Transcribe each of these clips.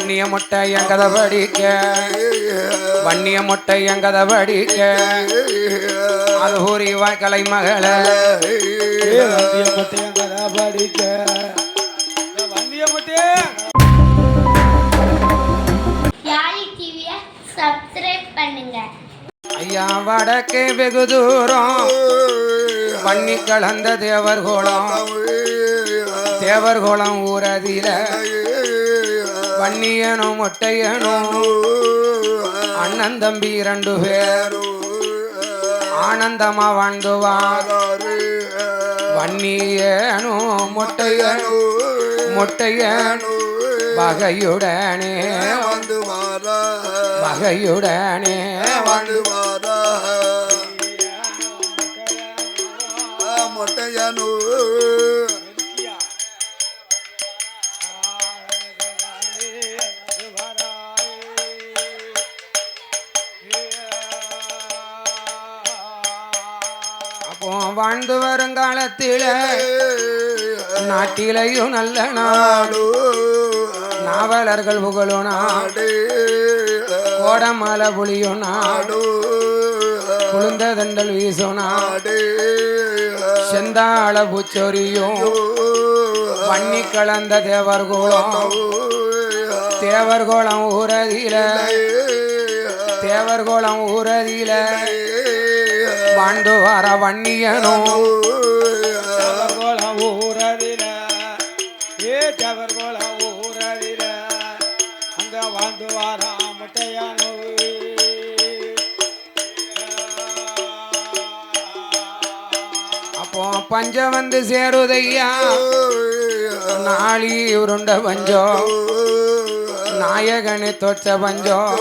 வன்னிய முட்டை எங்கத படிக்க வன்னிய முட்டை எங்கத படிக்க அது ஊரி வாய்க்கலை மகள வன்னிய முட்டை எங்கத படிக்க வன்னிய முட்டை சப்ஸ்கிரைப் பண்ணுங்க. ஐயா வடக்கே வெகு தூரம் வன்னி கலந்த தேவர்கோளம் ஊரதில வன்னியனும் மொட்டையனும் அண்ணன் தம்பி 2 பேரும் ஆனந்தமா வாழ்ந்துவார் வன்னியனும் மொட்டையனும் வகையுடனே வந்து வகையுடனே வந்து மொட்டையனு அப்போ வாழ்ந்து வருங்காலத்தில நாட்டிலையும் நல்ல நாடு நாவலர்கள் புகழும் நாடு கோடமலை புலியும் நாடு குளிர்ந்த தண்டல் வீசும் நாடு செந்தாள பூச்சொரியும் வன்னி கலந்த தேவர்கோளம் ஊரதில வாழ்ந்து வர வன்னியனும் ஊரதில தேவர்கோளம் ஊரதில அங்க வாழ்ந்து வர முட்டையானோ அப்போ பஞ்சம் வந்து சேருதையா நாளி உருண்ட பஞ்சம் நாயகனே தோற்ற பஞ்சம்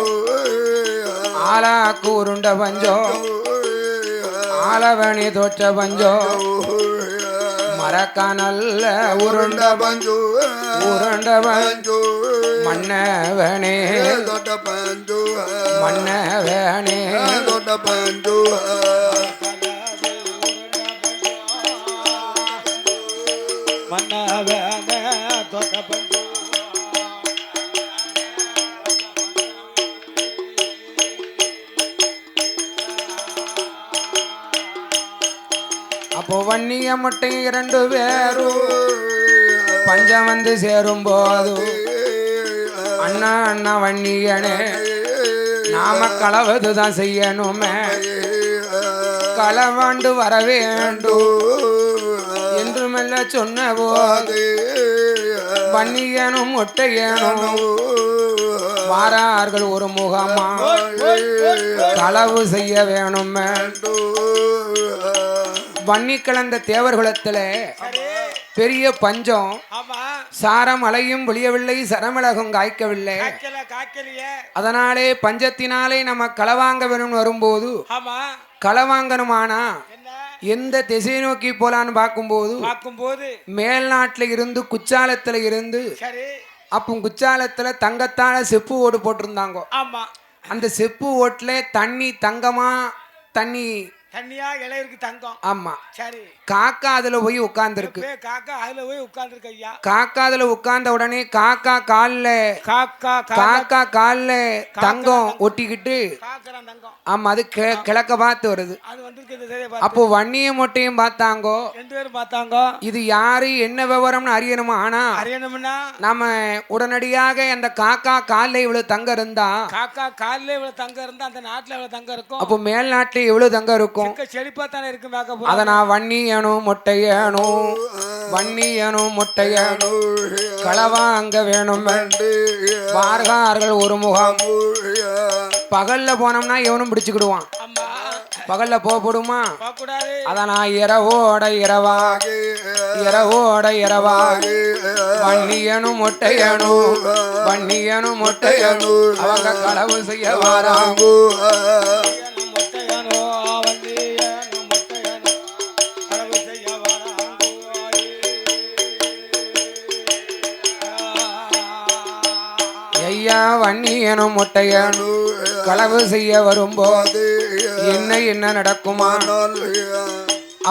ஆலாக்கு உருண்ட பஞ்சம் ஆலவனி தோற்ற பஞ்சம் மரக்கா நல்ல உருண்ட பஞ்சு மன்னவனே மன்னவனே அப்போ வன்னிய முட்டை 2 பேரும் பஞ்சம் வந்து சேரும் போது அண்ணா வன்னியனே நாம களவதுதான் செய்யணுமே களவாண்டு வர வேண்டும் என்று மெல்ல சொன்ன போது வன்னியனும் முட்டையனும் வாரார்கள் ஒரு முகமா களவு செய்ய வேணும் வன்னி கலந்த தேவர்குலத்துல பெரிய பஞ்சம் சாரம் அலையும் பொழியவில்லை சரமிளகும் காய்க்கவில்லை அதனாலே பஞ்சத்தினாலே நம்ம களவாங்க வேணும் வரும்போது களவாங்கணுமானா எந்த திசை நோக்கி போலான்னு பார்க்கும்போது மேல்நாட்டுல இருந்து குச்சாலத்துல இருந்து அப்போ குச்சாலத்துல தங்கத்தால செப்பு ஓடு போட்டிருந்தாங்க அந்த செப்பு ஓட்டுல தண்ணி தங்கமா தண்ணியா இலையிருக்கு தங்கம் ஆமா சரி காக்கா அதுல போய் உட்கார்ந்துருக்கு காக்கா அதுல போய் உட்கார்ந்துருக்கு ஐயா காக்கா அதுல உட்கார்ந்த உடனே காக்கா கால்ல தங்கம் ஒட்டிக்கிட்டு ஆமா அது கிழக்க பார்த்து வருது அப்போ வன்னிய மொட்டையும் பார்த்தாங்கோ இது யாரு என்ன விவரம்னு அறியணுமா ஆனா நாம உடனடியாக அந்த காக்கா கால்ல இவ்வளவு தங்கம் இருந்தா அந்த நாட்டுல இவ்வளவு தங்கம் இருக்கும் அப்போ மேல் நாட்டுல எவ்வளவு தங்கம் இருக்கும் அத நான் வன்னியனும் மொட்டையனும் களவாங்க வேணும் வார்கார்கள் ஒரு முகாம் பகல்ல போனோம்னா எவனும் பிடிச்சுக்கிடுவான் பகல்ல போடுமா அத நான் இரவோட இரவாக வன்னியனும் மொட்டையனும் அவங்க களவு செய்ய வாராங்க வன்னியனும் மொட்டையனும் களவு செய்ய வரும்போது என்ன நடக்குமா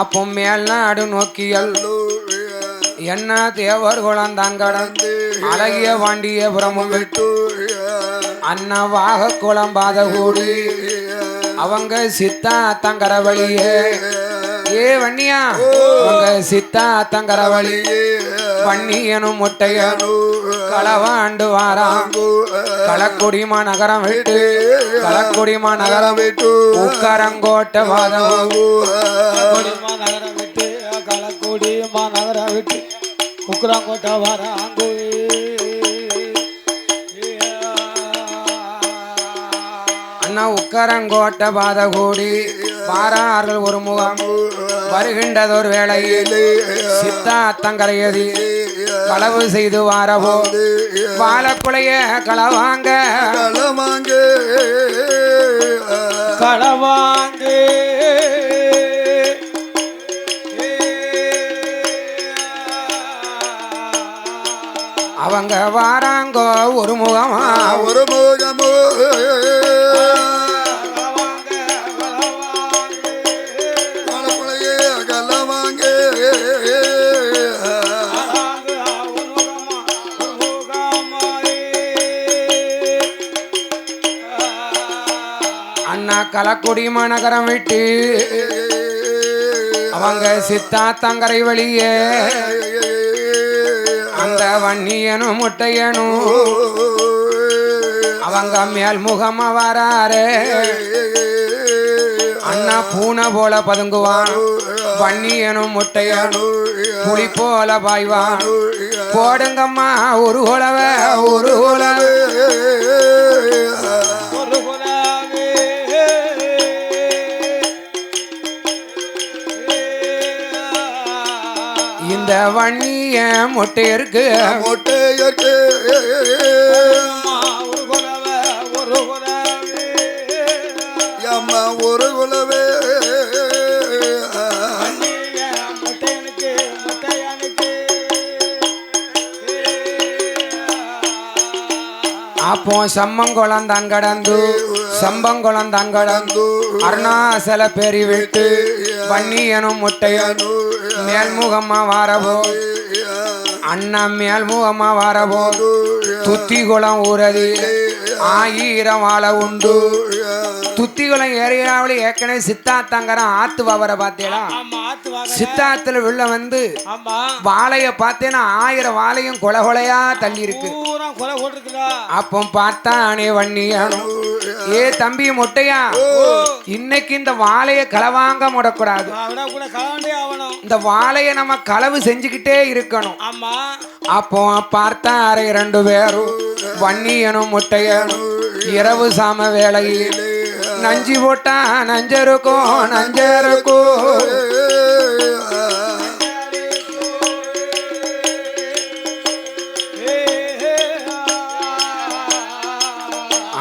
அப்போ மேல்நாடு நோக்கியல் என்ன தேவர் குளம் தான் கடந்து அழகிய பாண்டியபுரமும் விட்டு அண்ணவாக குளம்பாத கூடி அவங்க சித்தா தங்கரவழியே ஏ வன்னியா அவங்க சித்தா தங்கரவழி வன்னியனும் முட்டையனும் களவாண்டு வாராம் களக்குடிமா நகரம் விட்டு களக்குடிமா நகரம் விட்டு உக்கரங்கோட்டை வாதம் நகரம் விட்டு களக்குடி மாநகரம் விட்டு உக்கரங்கோட்டை வராங்கோ அண்ணா உக்கரங்கோட்டை பாத கூடி வாரார்கள் ஒரு முகம் வருகின்றதொரு வேளையில் சித்தா தங்கரையதி களவு செய்து வாரவோ வாழக்குலைய களவாங்க களவாங்க அவங்க வாராங்கோ ஒரு முகமா ஒரு முகமோ அண்ணா களக்குடி மாநகரம் விட்டு அவங்க சித்தா தங்கரை வழியே அந்த வன்னியனும் முட்டையனும் அவங்க மேல் முகமா வராரே அண்ணா பூனை போல பதுங்குவான் வன்னியனும் முட்டையனும் புலி போல பாய்வான் போடுங்கம்மா ஒரு குலவ ஒரு குலவ இந்த வன்னிய முட்டையருக்கு மொட்டையற்கு அம்மா ஒரு குலவே அப்போ சம்மங்குளம் தான் கடந்து சம்பங்குளம் தான் கடந்து அருணாசல பெரி விட்டு வன்னியனும் முட்டையனும் மேல்முகமா வாரவோ அண்ணா மேல்முகமா வாரவோ துத்திகுளம் ஊரதி 1000 வாழை உண்டு துத்திகுளம் ஏரியாவில் ஏற்கனவே சித்தாத்தங்கரம் ஆத்து வவரை பார்த்தீங்களா சித்தாத்துல உள்ள வந்து வாழைய பார்த்தேன்னா 1000 வாழையும் கொலை கொலையா தள்ளி இருக்கு அப்போ பார்த்தானே வன்னியானும் ஏ தம்பி மொட்டையா இன்னைக்கு இந்த வாழைய களவாங்க முடக்கூடாது இந்த வாழைய நம்ம களவு செஞ்சுக்கிட்டே இருக்கணும் அப்போ பார்த்தாரு 2 பேரும் வன்னியனும் முட்டையனும் இரவு சாம வேளையில் நஞ்சி போட்டா நஞ்சருக்கும் நஞ்சருக்கும்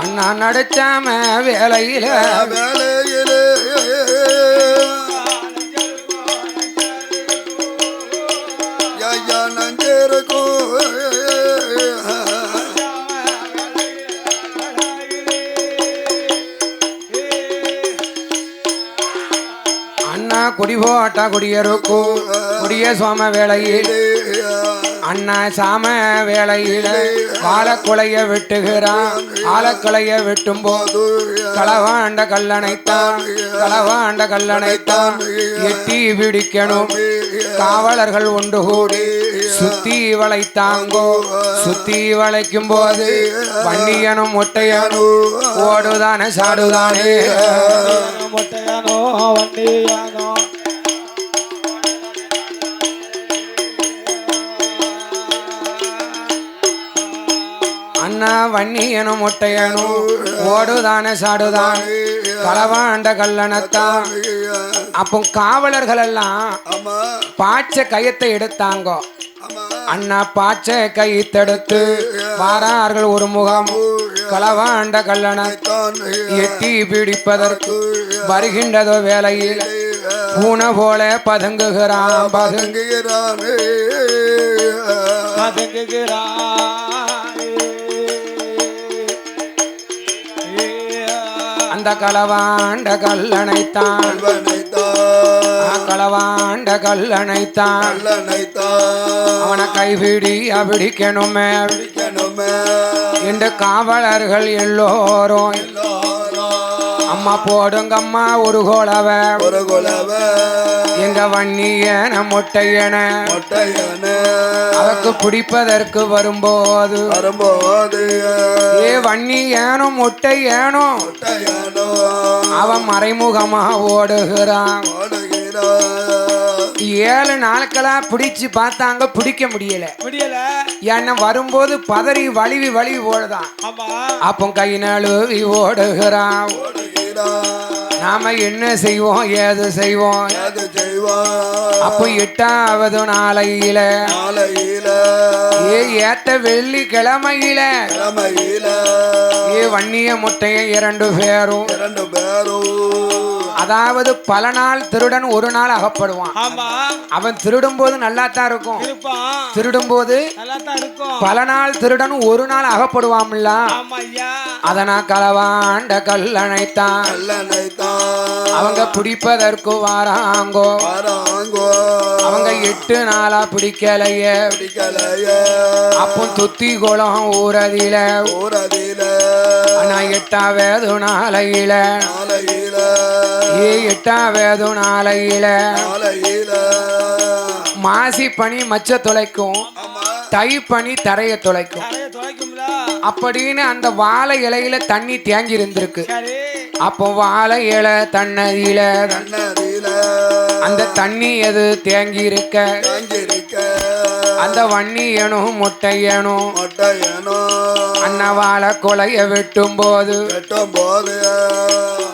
அண்ணா நடிச்சாம வேலையில வேலையிலே ஐயா நஞ்சிருக்கும் அண்ணா குடி போட்டா குடியருக்கும் குடிய சோம வேளையில் அண்ணா சாம வேளையில வாழக்குலைய வெட்டுகிறான் ஆழக்குலைய வெட்டும் போது களவாண்ட கல்லணைத்தான் களவாண்ட கல்லணைத்தான் எட்டி பிடிக்கணும் காவலர்கள் ஒன்று கூடி சுத்தி வளைத்தாங்கோ சுத்தி வளைக்கும் போது வன்னியனும் முட்டையனும் ஓடுதானே சாடுதானே முட்டையானோ வண்டியானோ அண்ணா வன்னியனும் முட்டையனும் ஓடுதானே சாடுதான் களவாண்ட கல்லணத்தான் அப்போ காவலர்கள் எல்லாம் பாய்ச்ச கயத்தை எடுத்தாங்க அண்ணா பாய்ச்ச கைத்தெடுத்து வாரார்கள் ஒரு முகம் களவாண்ட கல்லணத்தான் எட்டி பிடிப்பதற்கு வருகின்றதோ வேளையில் பூனை போல பதுங்குகிறான் பதுங்குகிறான் அந்த களவாண்ட கல்லணைத்தான் நைத்தான் களவாண்ட கல்லணைத்தான் கல்லணைத்தான் அவனை கைபிடி பிடிக்கணுமே பிடிக்கணுமே என்று காவலர்கள் எல்லோரும் அம்மா போடுங்கம்மா ஒரு கோலவ ஒரு குலவ எங்க வன்னியன முட்டையன மொட்டையன அவக்கு பிடிப்பதற்கு வரும்போது வரும்போது ஏ வன்னி ஏனும் முட்டை ஏனும் மொட்டையனோ அவன் மறைமுகமா ஓடுகிறான் ஓடுகிறான் 7 நாட்களா பிடிச்சு பார்த்தாங்க பிடிக்க முடியல முடியல என்ன வரும்போது பதறி வலிவி வலிவி ஓடுதான் ஆமா அப்போ கை நழுவி ஓடுகிறான் நாம என்ன செய்வோம் ஏது செய்வோம் அது செய்வான் அப்போ 8வது நாளையில நாளையில ஏத்த வெள்ளிக்கிழமையில கிழமையில வன்னிய முட்டைய 2 பேரும் 2 பேரும் அதாவது பல நாள் திருடன் ஒரு நாள் அகப்படுவான் ஆமா அவன் திருடும் போது நல்லா தான் இருக்கும் இருப்பான் திருடும் போது நல்லா தான் இருக்கும் பல நாள் திருடன் ஒரு நாள் அகப்படுவான்ல ஆமா ஐயா அதனா களவாண்ட கல்லணைத்தான் கல்லணைத்தான் அவங்க பிடிப்பதற்கு வாராங்கோ வராங்கோ அவங்க 8 நாளா பிடிக்கலையே பிடிக்கலைய அப்போ துத்தி குளம் ஊரதில ஊரதில ஆனா 8வது நாளையில நாளையில 8வது நாளையில நாளையில மாசி பனி மச்ச துளைக்கும் ஆமா தை பனி தரைய துளைக்கும் நிறைய துளைக்கும்ல அப்படின்னு அந்த வாழை இலையில தண்ணி தேங்கி இருந்திருக்கு சரி அப்போ வாழை இலை தண்ணதியில கண்ணதில அந்த தண்ணி எது தேங்கி இருக்க தங்கிருக்க அந்த வன்னியனும் முட்டையனும் மொட்டையனோ அன்னவாழை கொலைய வெட்டும் போது வெட்டும் போது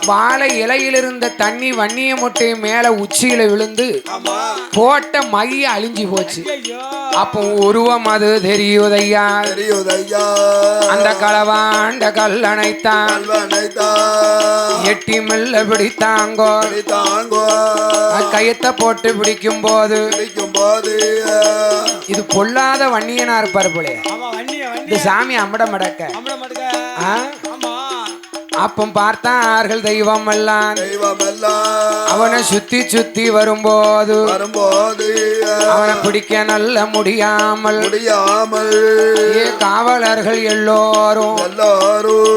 வாழை இலையில் இருந்த தண்ணி வன்னிய முட்டை மேல உச்சியில விழுந்து ஆமா போட்ட மைய அழிஞ்சு போச்சு ஐயோ அப்போ உருவம் அது தெரியுதையா தெரியுதையா அந்த களவாண்ட கல்லணைத்தான் கல்வனைத்தான் எட்டி மெல்ல பிடித்தாங்கோ தாங்கோ கயத்தை போட்டு பிடிக்கும் போது பிடிக்கும் போது இது பொல்லாத வன்னியனா இருப்பாரு போலே ஆமா வண்டிய வண்டி இந்த சாமி அம்மட மடக்க நம்மள மடுக்க ஆ? ஆமா அப்போ பார்த்தார்கள் தெய்வம் எல்லாம் தெய்வம் எல்லாம் அவனை சுத்தி சுத்தி வரும்போது வரும்போது அவனை பிடிக்க நல்ல முடியாமல் முடியாமல் காவலர்கள் எல்லோரும் எல்லாரும்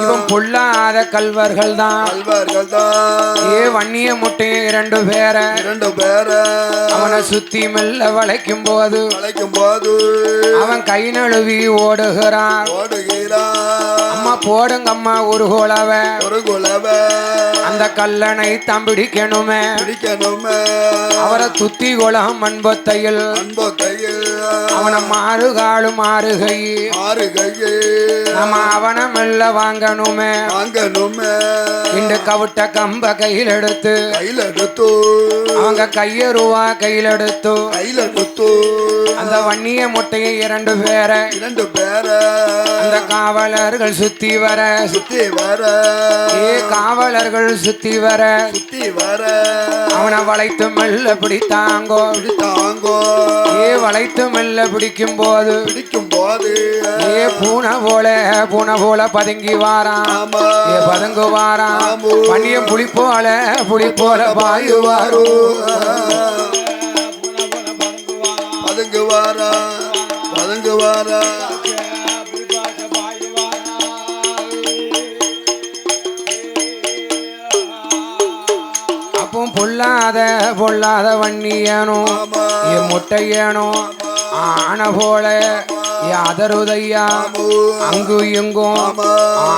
இவன் பொல்லாத கல்வர்கள் தான் கல்வர்கள் தான் வன்னிய முட்டையும் 2 பேரை 2 பேரை அவனை சுத்தி மெல்ல வளைக்கும் போது அழைக்கும் போது அவன் கை நழுவி ஓடுகிறான் ஓடுகிறான் அம்மா போடுங்கம்மா ஒரு கோலவ ஒரு குலவ அந்த கல்லணை தம்பிடிக்கணுமே பிடிக்கணுமே அவரை துத்தி குளம் மண்பொத்தையில் அன்போ கையில் அவனை மாறுகாலும் மாறுகை ஆறு கையில் நம்ம அவனை மெல்ல வாங்கணுமே வாங்கணுமே இந்த கவுட்ட கம்ப கையில் எடுத்து கையில் எடுத்து அவங்க கையருவா கையில் எடுத்து கையில் எடுத்து அந்த வன்னிய முட்டையை 2 பேரை 2 பேரை அந்த காவலர்கள் சுத்தி வர சுத்தி வர காவலர்கள் சுத்தி வர சுத்தி வர அவனை வளைத்து மெல்ல பிடித்தாங்கோ பிடித்தாங்கோ வளைத்து மெல்ல பிடிக்கும் போது பிடிக்கும் போது பூனை போல பதுங்கி வாரான் ஆமா பதுங்கு வாரான் ஆமோ. வன்னியம் புலி போல பாயுவாரு பதுங்கு வாரா பதுங்கு வாரா அப்போ பொல்லாத வன்னியனும் ஆமா முட்டையனும் ஆன போல அதருதையா அங்கு இங்கும்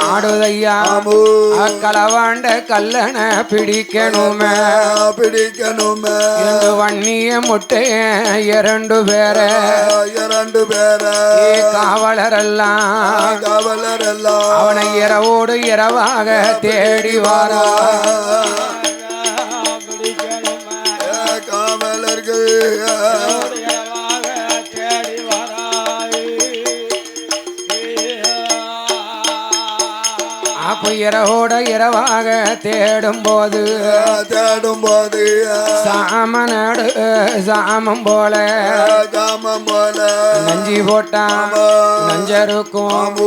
ஆடுதையா களவாண்ட கல்லண பிடிக்கணுமே பிடிக்கணுமே இந்த வன்னிய முட்டைய 2 பேரை 2 பேரை காவலரெல்லாம் காவலரெல்லாம் அவனை இரவோடு இரவாக தேடி வாரா காவலர்கள் அப்போ இரவோட இரவாக தேடும் போது தேடும் போது சாமனடு சாமம் போல காமம் போல நஞ்சி போட்டான் நஞ்சருக்கும்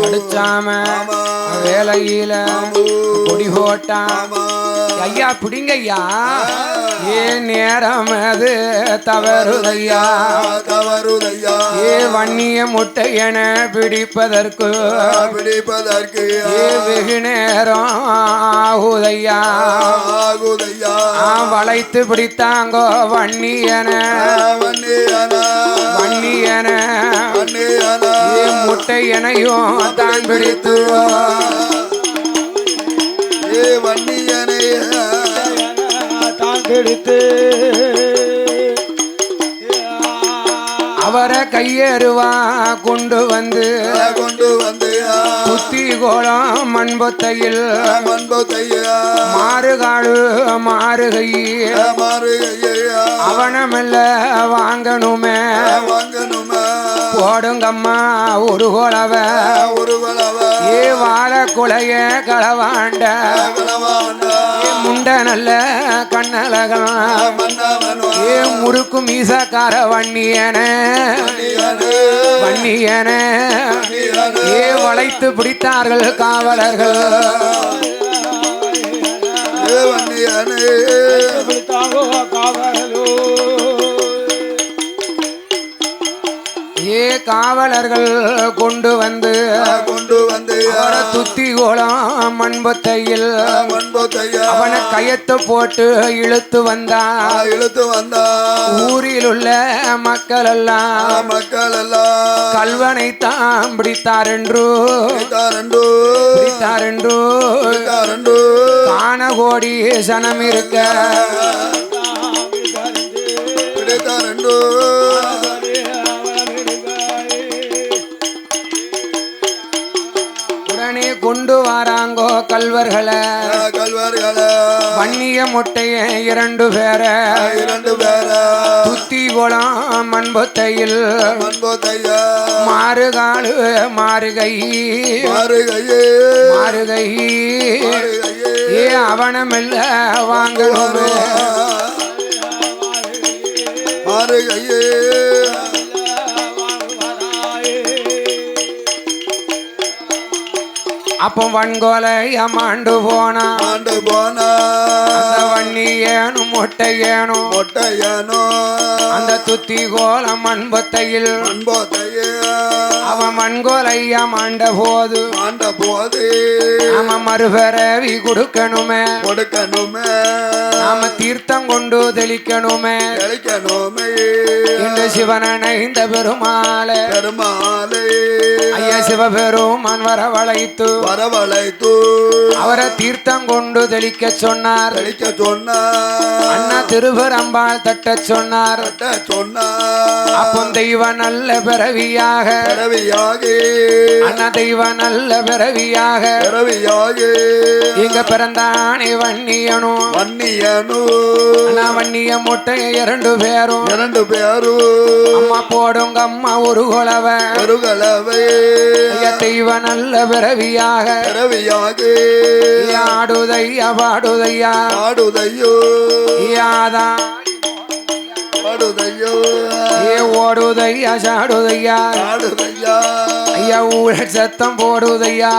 நடிச்சாம வேலையில கொடி போட்டான் ஐயா பிடிங்க ஐயா ஏன் நேரம் அது தவறுதையா தவறுதையா ஏ வன்னிய முட்டை என பிடிப்பதற்கு பிடிப்பதற்கு வெகு நேரம் ஆகுதையா ஆகுதையா வளைத்து பிடித்தாங்கோ வன்னியன வன்னியன முட்டை எனையும் தான் பிடித்து வன்னியனை தான் பிடித்து அவரை கையேறுவா கொண்டு வந்து குத்தி கோலம் மண்பொத்தையில் மாறுகாடு மாறுகை அவனமெல்ல வாங்கணுமே போடுங்கம்மா ஒரு கோலவ ஏ வாழ குலைய களவாண்ட முண்ட நல்ல கண்ணலகம் ஏ முறுக்கு மீசக்கார வன்னியன வன்னியன ஏ வளைத்து பிடித்தார்கள் காவலர்கள் ஏ காவலர்கள் கொண்டு வந்து அவரை துத்தி கோலம் மண்பொத்தையில் அவனை கயத்தை போட்டு இழுத்து வந்தா ஊரில் உள்ள மக்கள் எல்லாம் கல்வனை தான் பிடித்தாரென்று காண கோடி சனம் இருக்க உடனே கொண்டு வாராங்கோ கல்வர்களை வன்னிய முட்டைய இரண்டு பேர துத்தி குளம் மண்பொத்தையில் மாறுகாடு மாறுகை மாறுகை ஏ அவனமில்ல வாங்கணுமே அப்போ வன்கொலைய மாண்டு போனா அந்த வன்னி ஏனும் மொட்டை ஏனும் அந்த துத்தி கோல மண்பொத்தையில் அவன் மண்கொலைய மாண்ட போது அவன் மறுபிறவி கொடுக்கணுமே நாம தீர்த்தம் கொண்டு தெளிக்கணுமே இந்த சிவனனை இந்த பெருமாளே ஐயா சிவபெருமான் வரவழைத்து அவரை தீர்த்தம் கொண்டு தெளிக்க சொன்னார் அண்ணா திருவரம்பாள் தட்ட சொன்னார் அப்போ தெய்வ நல்ல பிறவியாக அண்ணா தெய்வ நல்ல பிறவியாக இங்க பிறந்தானே வன்னியனும் அண்ணா வன்னிய முட்டை இரண்டு பேரும் அம்மா போடுங்க அம்மா ஒரு குலவை தெய்வ நல்ல பிறவியாக ஆடுதையா பாடுதையா யாதா ஏ ஓடுதையா சாடுதையா ஐயா ஊழ சத்தம் போடுதையா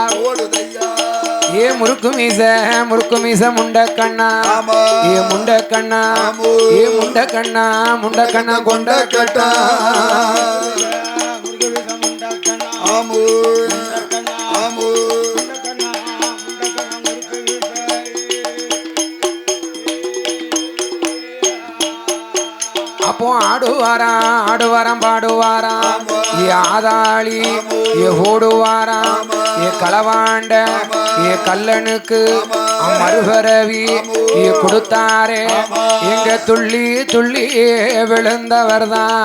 ஏ முறுக்கு மீச முண்ட கண்ணா ஏ முண்ட கண்ணா கொண்ட கட்டா அப்போ ஆடுவாராம் பாடுவாராம் ஏ ஆதாளி ஏ ஓடுவாராம் ஏ களவாண்ட ஏ கல்லனுக்கு மறுபரவி ஏ கொடுத்தாரே எங்க துள்ளி விழுந்தவர்தான்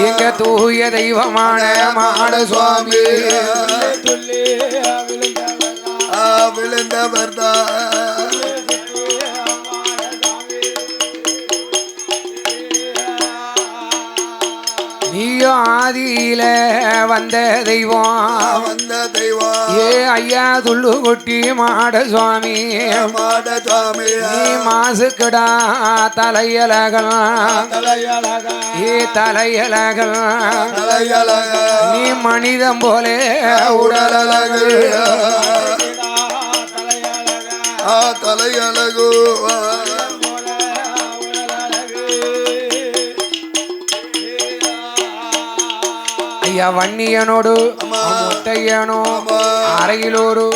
எங்க தூய தெய்வமான மாட சுவாமி நீ நீயோ ஆதியில வந்த தெய்வம் வந்த தெய்வம் ஏ ஐயா துள்ளு குட்டி மாட சுவாமி மாட சுவாமி நீ மாசுக்கடா தலையலகள் தலையழகா ஏ தலையலகள் தலையழக நீ மனிதம் போலே உடலழகு தலையழகா தலையழகு ஐயா வன்னியனோடு முத்தையனோ அறையிலோரு